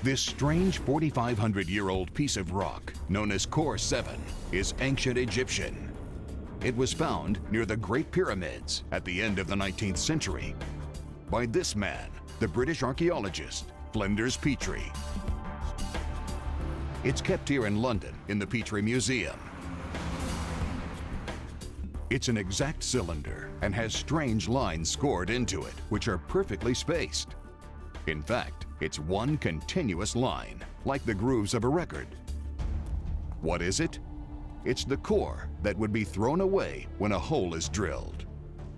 This strange 4,500-year-old piece of rock, known as Core 7, is ancient Egyptian. It was found near the Great Pyramids at the end of the 19th century by this man, the British archaeologist Flinders Petrie. It's kept here in London in the Petrie Museum. It's an exact cylinder and has strange lines scored into it, which are perfectly spaced. In fact, it's one continuous line, like the grooves of a record. What is it? It's the core that would be thrown away when a hole is drilled.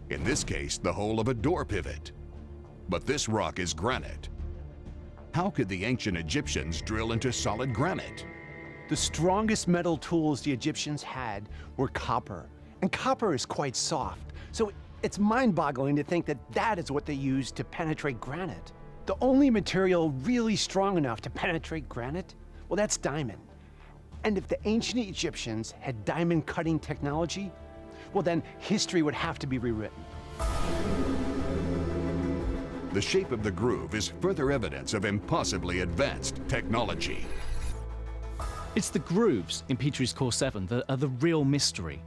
In this case, the hole of a door pivot. But this rock is granite. How could the ancient Egyptians drill into solid granite? The strongest metal tools the Egyptians had were copper, and copper is quite soft, so it's mind-boggling to think that that is what they used to penetrate granite. The only material really strong enough to penetrate granite, well, that's diamond. And if the ancient Egyptians had diamond cutting technology, well, then history would have to be rewritten. The shape of the groove is further evidence of impossibly advanced technology. It's the grooves in Petrie's Core 7 that are the real mystery.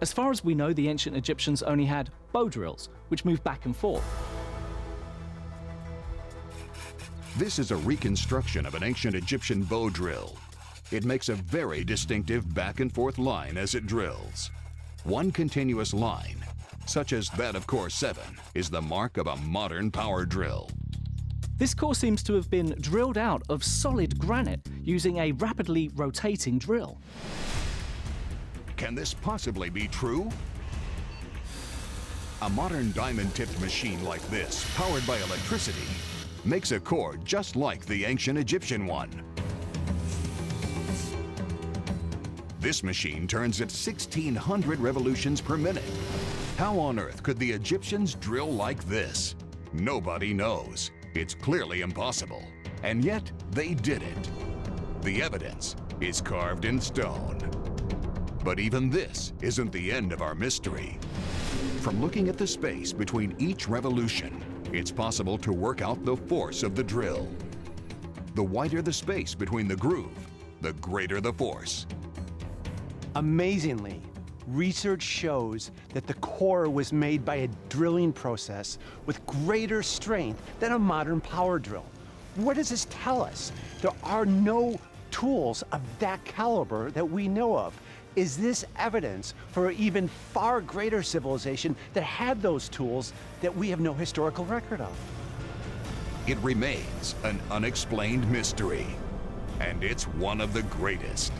As far as we know, the ancient Egyptians only had bow drills, which moved back and forth. This is a reconstruction of an ancient Egyptian bow drill. It makes a very distinctive back and forth line as it drills. One continuous line, such as that of Core 7, is the mark of a modern power drill. This core seems to have been drilled out of solid granite using a rapidly rotating drill. Can this possibly be true? A modern diamond-tipped machine like this, powered by electricity, makes a core just like the ancient Egyptian one. This machine turns at 1,600 revolutions per minute. How on earth could the Egyptians drill like this? Nobody knows. It's clearly impossible. And yet, they did it. The evidence is carved in stone. But even this isn't the end of our mystery. From looking at the space between each revolution, it's possible to work out the force of the drill. The wider the space between the groove, the greater the force. Amazingly, research shows that the core was made by a drilling process with greater strength than a modern power drill. What does this tell us? There are no tools of that caliber that we know of. Is this evidence for an even far greater civilization that had those tools that we have no historical record of? It remains an unexplained mystery, and it's one of the greatest.